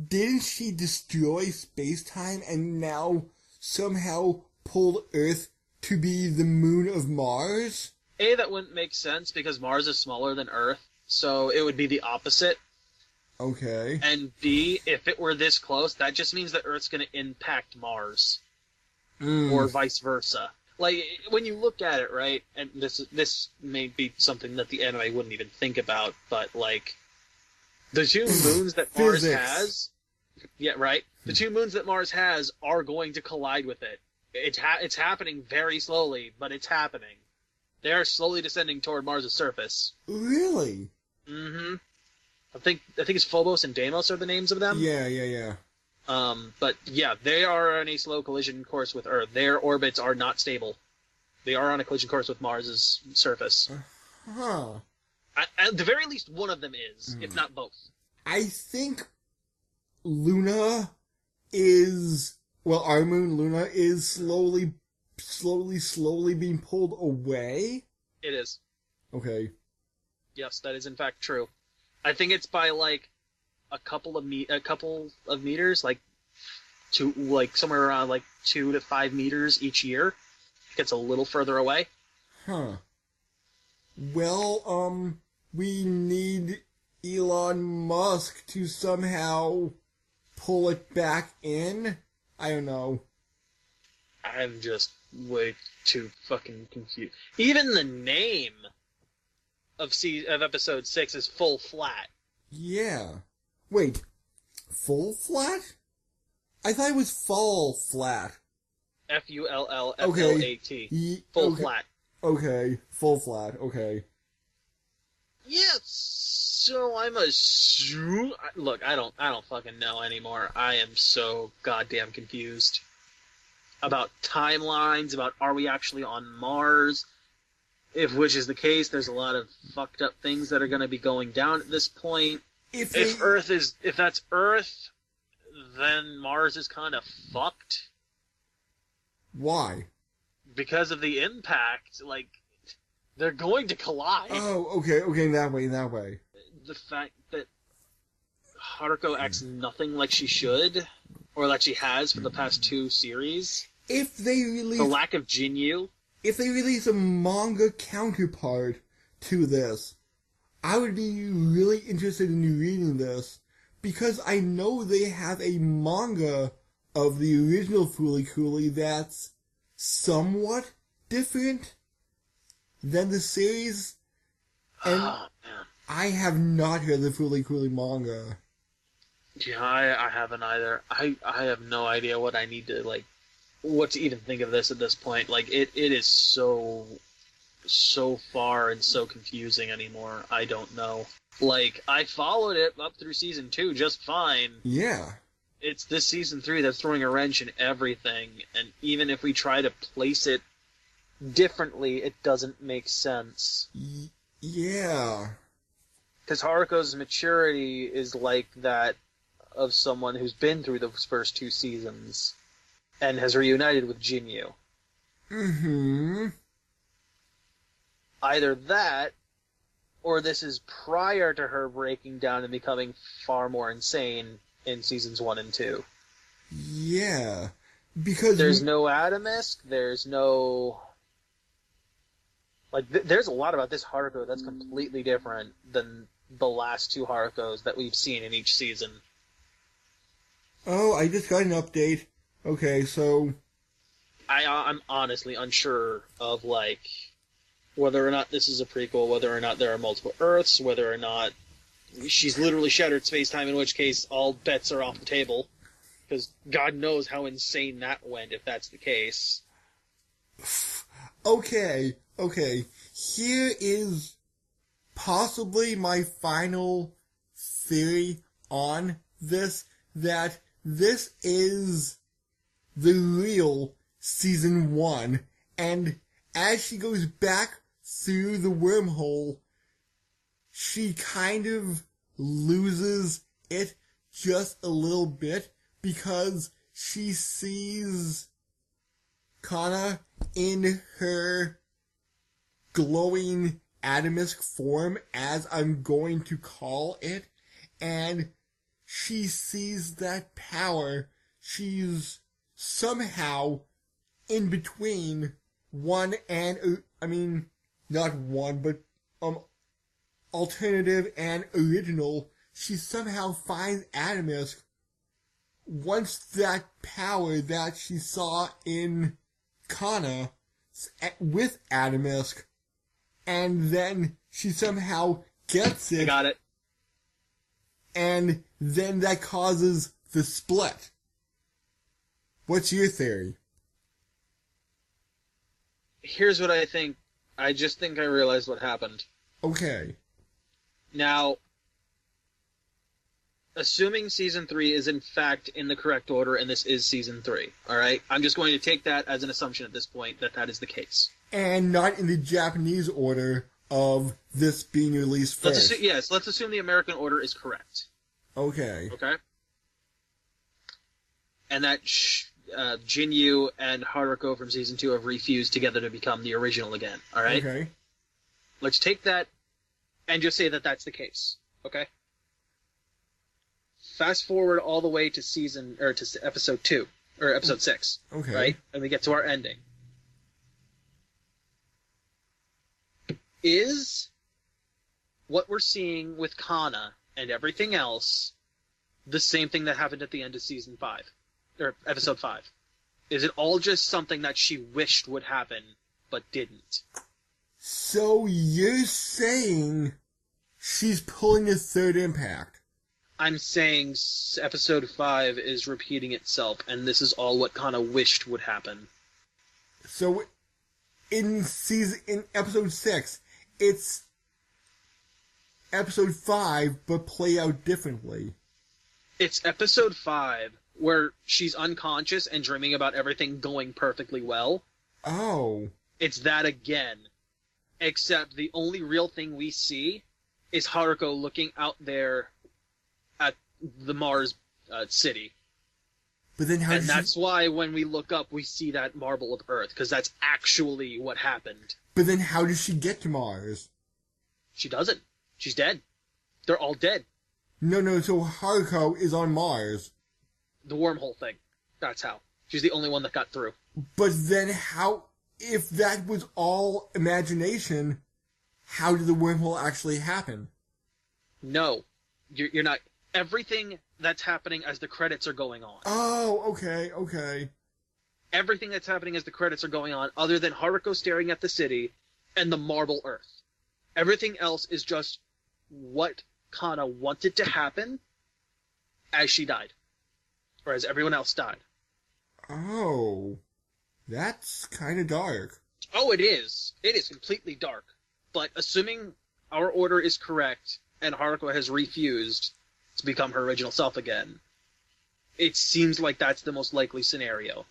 didn't she destroy space-time and now somehow pulled Earth to be the moon of Mars? A, that wouldn't make sense because Mars is smaller than Earth, so it would be the opposite. Okay. And B, if it were this close, that just means that Earth's going to impact Mars. Or vice versa. Like, when you look at it, right, and this may be something that the anime wouldn't even think about, but, like, the two moons that Mars has... Yeah, right? The two moons that Mars has are going to collide with it. It's happening very slowly, but it's happening. They are slowly descending toward Mars' surface. Really? Mm-hmm. I think it's Phobos and Deimos are the names of them. Yeah. But yeah, they are on a slow collision course with Earth. Their orbits are not stable. They are on a collision course with Mars' surface. Huh. At the very least, one of them is, if not both. I think Luna is... Well, our moon, Luna, is slowly being pulled away? It is. Okay. Yes, that is in fact true. I think it's by like a couple of meters, like somewhere around like 2 to 5 meters each year. It gets a little further away. Huh. Well, we need Elon Musk to somehow pull it back in. I don't know. I'm just way too fucking confused. Even the name of episode 6 is Full Flat. Yeah. Wait, Full Flat? I thought it was Fall Flat. Fullflat. Okay. Full Flat. Okay, full flat. Okay. Yeah, so I'm assuming. Look, I don't fucking know anymore. I am so goddamn confused about timelines. About are we actually on Mars? If which is the case, there's a lot of fucked up things that are going to be going down at this point. If that's Earth, then Mars is kind of fucked. Why? Because of the impact, like, they're going to collide. Oh, okay, that way. The fact that Haruko acts nothing like she should, or like she has for the past 2 series. If they release... The lack of Jinyu. If they release a manga counterpart to this, I would be really interested in reading this, because I know they have a manga of the original Fooly Cooly that's somewhat different than the series, and I have not heard the Fooly Cooly manga. Yeah, I haven't either. I have no idea what I need to, like, what to even think of this at this point. Like, it is so far and so confusing anymore. I don't know. Like, I followed it up through season 2 just fine. Yeah. It's this season 3 that's throwing a wrench in everything, and even if we try to place it differently, it doesn't make sense. Yeah. Because Haruko's maturity is like that of someone who's been through those first 2 seasons and has reunited with Jinyu. Mm-hmm. Either that, or this is prior to her breaking down and becoming far more insane in seasons 1 and 2. Yeah. Because... There's no Adamisk, there's no... Like, there's a lot about this Haruko that's completely different than the last 2 Harukos that we've seen in each season. Oh, I just got an update. Okay, so... I'm honestly unsure of, like, whether or not this is a prequel, whether or not there are multiple Earths, whether or not she's literally shattered space-time, in which case all bets are off the table. Because God knows how insane that went, if that's the case. Okay. Here is possibly my final theory on this, that this is the real season 1, and as she goes back through the wormhole, she kind of loses it just a little bit, because she sees Kana in her glowing Adamisk form, as I'm going to call it, and she sees that power. She's somehow in between one and, not one, but, alternative and original. She somehow finds Adamisk, once that power that she saw in Kana with Adamisk, and then she somehow gets it. I got it. And then that causes the split. What's your theory? Here's what I think. I just think I realized what happened. Okay. Now, assuming season 3 is in fact in the correct order, and this is season 3, alright? I'm just going to take that as an assumption at this point, that is the case. And not in the Japanese order of this being released first. Let's assume the American order is correct. Okay. Okay? And that Jinyu and Haruko from season 2 have refused together to become the original again, alright? Okay. Let's take that and just say that that's the case, okay? Fast forward all the way to to episode 2, or episode 6, okay. Right? And we get to our ending. Is what we're seeing with Kana and everything else the same thing that happened at the end of season 5, or episode 5? Is it all just something that she wished would happen but didn't? So you're saying she's pulling a third impact? I'm saying episode 5 is repeating itself, and this is all what Kana wished would happen. So in episode 6, it's episode 5, but play out differently. It's episode 5 where she's unconscious and dreaming about everything going perfectly well. Oh. It's that again. Except the only real thing we see is Haruko looking out there at the Mars city. But then how? And that's why when we look up, we see that marble of Earth, because that's actually what happened. But then how does she get to Mars? She doesn't. She's dead. They're all dead. No, so Haruko is on Mars. The wormhole thing. That's how. She's the only one that got through. But then how, if that was all imagination, how did the wormhole actually happen? No. You're not... Everything that's happening as the credits are going on. Oh, okay. Everything that's happening as the credits are going on, other than Haruko staring at the city and the marble Earth. Everything else is just what Kana wanted to happen as she died. Or as everyone else died. Oh. That's kind of dark. Oh, it is. It is completely dark. But assuming our order is correct and Haruko has refused to become her original self again, it seems like that's the most likely scenario.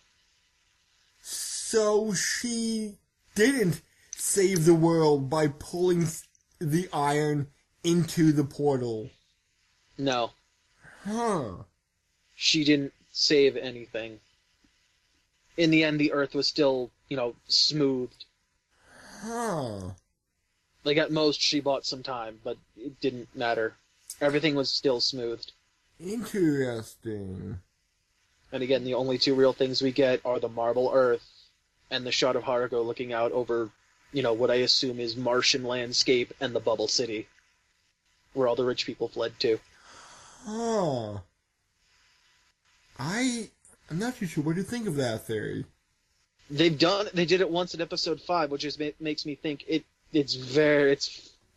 So she didn't save the world by pulling the iron into the portal. No. Huh. She didn't save anything. In the end, the Earth was still, smoothed. Huh. Like, at most, she bought some time, but it didn't matter. Everything was still smoothed. Interesting. And again, the only two real things we get are the marble Earth and the shot of Haruko looking out over, what I assume is Martian landscape and the bubble city, where all the rich people fled to. Huh. I'm not too sure what to think of that theory. They did it once in episode 5, which makes me think there's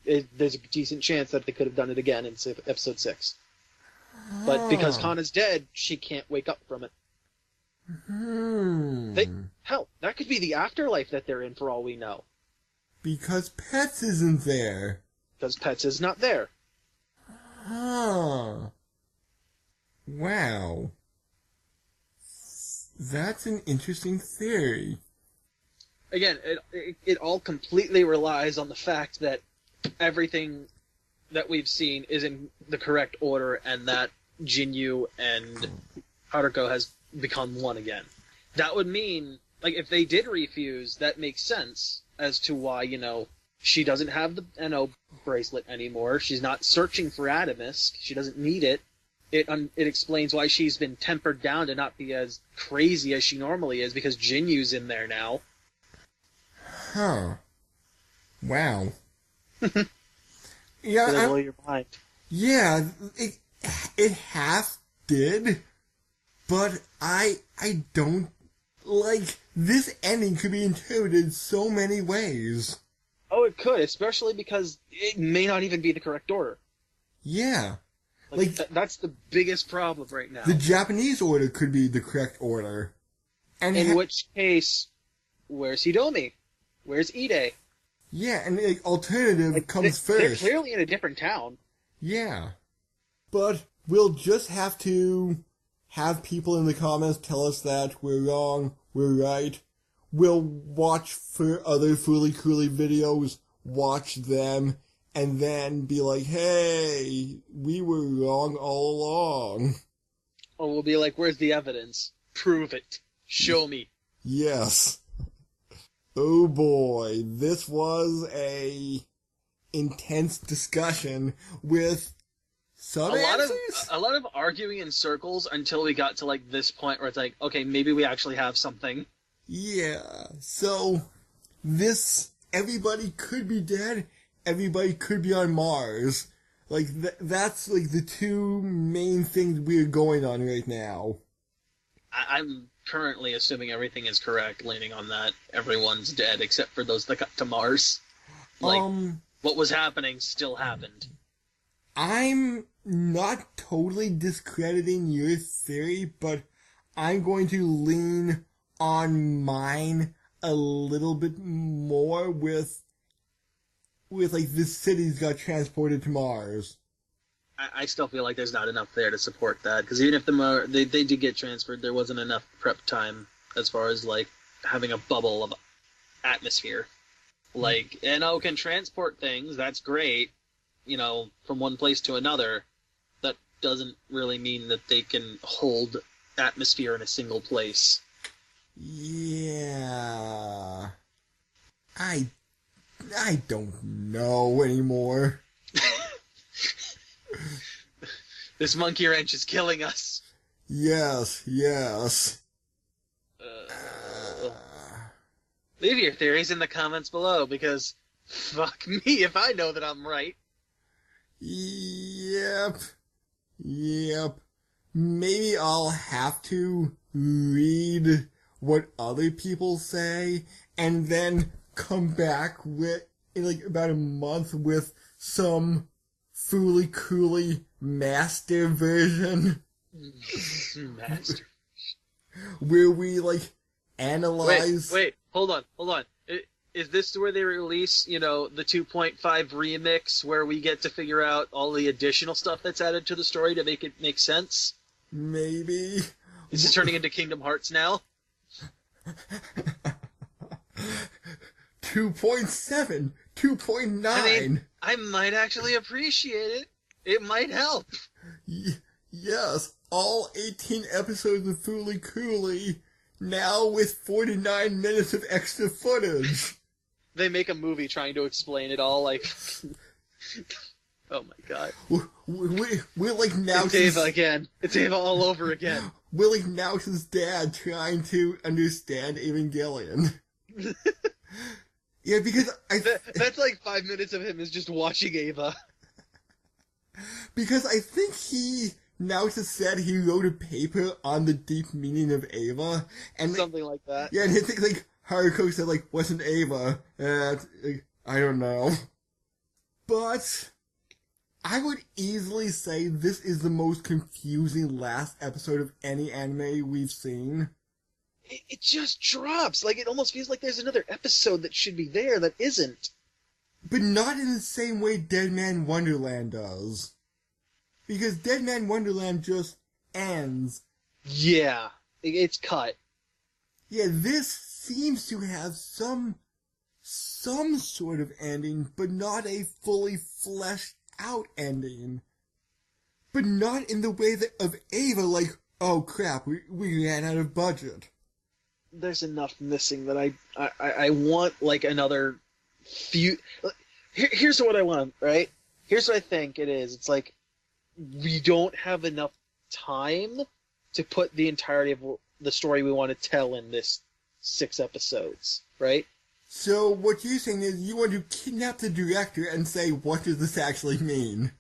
a decent chance that they could have done it again in episode 6. But because Kana's dead, she can't wake up from it. Hell, that could be the afterlife that they're in for all we know. Because Pets isn't there. Because Pets is not there. Huh. Wow. That's an interesting theory. Again, it all completely relies on the fact that everything that we've seen is in the correct order and that Jinyu and Haruko has become one again. That would mean, if they did refuse, that makes sense as to why, she doesn't have the NO bracelet anymore. She's not searching for Adamus. She doesn't need it. It explains why she's been tempered down to not be as crazy as she normally is, because Jinyu's in there now. Huh. Wow. Yeah, it'll blow your mind. Yeah, it half did, but I don't this ending could be interpreted so many ways. Oh, it could, especially because it may not even be the correct order. Yeah. That's the biggest problem right now. The Japanese order could be the correct order. And in which case, where's Hidomi? Where's Ide? Yeah, and the alternative comes first. They're clearly in a different town. Yeah. But we'll just have to have people in the comments tell us that we're wrong, we're right. We'll watch for other Fooly Cooly videos, watch them, and then be like, hey, we were wrong all along. Or we'll be like, where's the evidence? Prove it. Show me. Yes. Oh boy, this was a intense discussion with some answers. A lot of arguing in circles until we got to this point where it's like, okay, maybe we actually have something. Yeah, so everybody could be dead, everybody could be on Mars. That's the two main things we're going on right now. I'm currently assuming everything is correct, leaning on that. Everyone's dead except for those that got to Mars. What was happening still happened. I'm not totally discrediting your theory, but I'm going to lean on mine a little bit more with like this city's got transported to Mars. I still feel like there's not enough there to support that, because even if they did get transferred, there wasn't enough prep time as far as like having a bubble of atmosphere. Like, can transport things, that's great, from one place to another. That doesn't really mean that they can hold atmosphere in a single place. Yeah. I don't know anymore. This monkey wrench is killing us. Yes. Leave your theories in the comments below, because fuck me if I know that I'm right. Yep. Maybe I'll have to read what other people say and then come back in like about a month with some Fooly Cooly master version. Master. Where we like analyze. Wait, hold on. Is this where they release, the 2.5 remix where we get to figure out all the additional stuff that's added to the story to make it make sense? Maybe. Is this turning into Kingdom Hearts now? 2.7, 2.9. I mean, I might actually appreciate it. It might help. Yes, all 18 episodes of Fooly Cooly, now with 49 minutes of extra footage. They make a movie trying to explain it all, like... Oh my god. We're like now... It's Ava again. It's Ava all over again. We're like Naughty's dad trying to understand Evangelion. Yeah, because that's like 5 minutes of him is just watching Ava. Because I think Naughty said he wrote a paper on the deep meaning of Ava. And something like that. Yeah, and I think like Haruko said like, wasn't Ava? I don't know. But I would easily say this is the most confusing last episode of any anime we've seen. It just drops. Like, it almost feels like there's another episode that should be there that isn't. But not in the same way Dead Man Wonderland does. Because Dead Man Wonderland just ends. Yeah, it's cut. Yeah, this seems to have some sort of ending, but not a fully fleshed out ending. But not in the way of Ava, like, oh crap, we ran out of budget. There's enough missing that I want, like, another few... Here's what I want, right? Here's what I think it is. It's like, we don't have enough time to put the entirety of the story we want to tell in this 6 episodes, right? So what you're saying is you want to kidnap the director and say, what does this actually mean?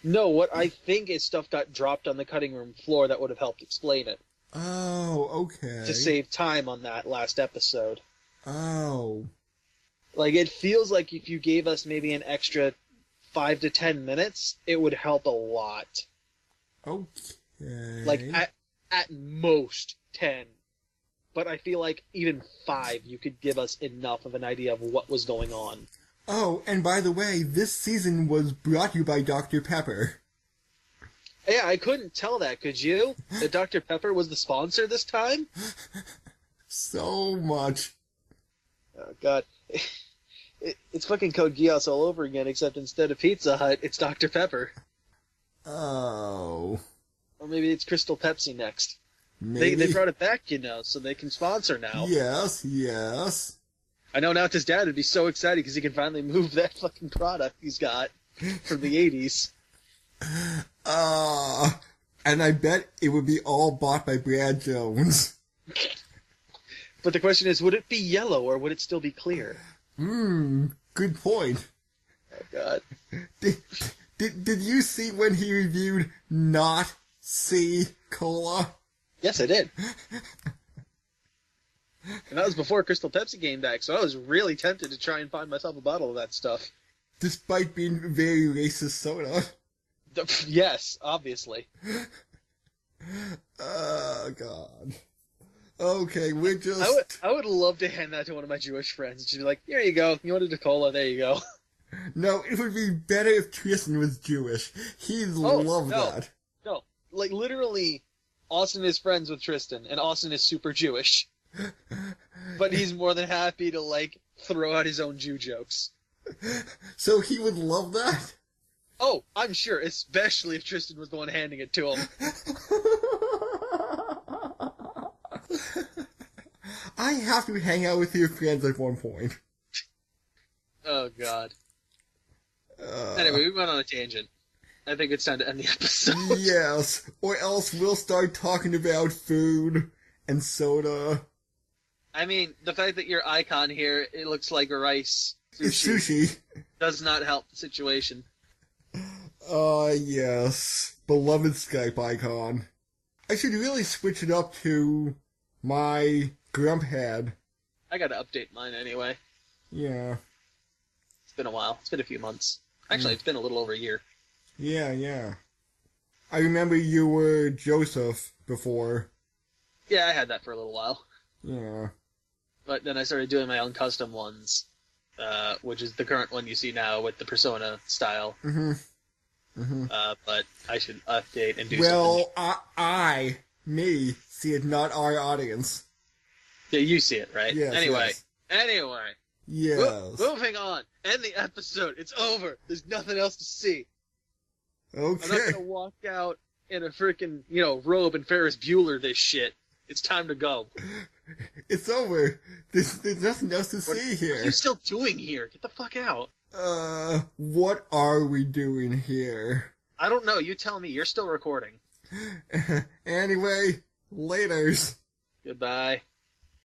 No, what I think is stuff got dropped on the cutting room floor that would have helped explain it. Oh, okay. To save time on that last episode. Oh. Like, it feels like if you gave us maybe an extra 5 to 10 minutes, it would help a lot. Okay. Like, at most 10. But I feel like even 5, you could give us enough of an idea of what was going on. Oh, and by the way, this season was brought to you by Dr. Pepper. Yeah, I couldn't tell that, could you? That Dr. Pepper was the sponsor this time? So much. Oh, God. It's fucking Code Geass all over again, except instead of Pizza Hut, it's Dr. Pepper. Oh. Or maybe it's Crystal Pepsi next. Maybe. They brought it back, so they can sponsor now. Yes. I know now his dad would be so excited because he can finally move that fucking product he's got from the 80s. And I bet it would be all bought by Brad Jones. But the question is, would it be yellow or would it still be clear? Good point. Oh, God. Did you see when he reviewed Not C Cola? Yes, I did. And that was before Crystal Pepsi came back, so I was really tempted to try and find myself a bottle of that stuff. Despite being very racist soda. Yes, obviously. Oh, God. Okay, we're just... I would love to hand that to one of my Jewish friends. Just be like, here you go. You wanted a cola? There you go. No, it would be better if Tristan was Jewish. He'd love that. No, like literally, Austin is friends with Tristan, and Austin is super Jewish. But he's more than happy to, like, throw out his own Jew jokes. So he would love that? Oh, I'm sure, especially if Tristan was the one handing it to him. I have to hang out with your friends at one point. Oh, God. Anyway, we went on a tangent. I think it's time to end the episode. Yes, or else we'll start talking about food and soda. I mean, the fact that your icon here, it looks like rice sushi, It's sushi. does not help the situation. Yes. Beloved Skype icon. I should really switch it up to my grump head. I gotta update mine anyway. Yeah. It's been a while. It's been a few months. Actually, It's been a little over a year. Yeah. I remember you were Joseph before. Yeah, I had that for a little while. Yeah. But then I started doing my own custom ones, which is the current one you see now with the Persona style. But I should update and do something. Well, me, see it, not our audience. Yeah, you see it, right? Yes, Anyway. Yes. Moving on. End the episode. It's over. There's nothing else to see. Okay. I'm not gonna walk out in a freaking, robe and Ferris Bueller this shit. It's time to go. It's over. There's nothing else to see here. What are you still doing here? Get the fuck out. What are we doing here? I don't know. You tell me. You're still recording. Anyway, laters. Goodbye.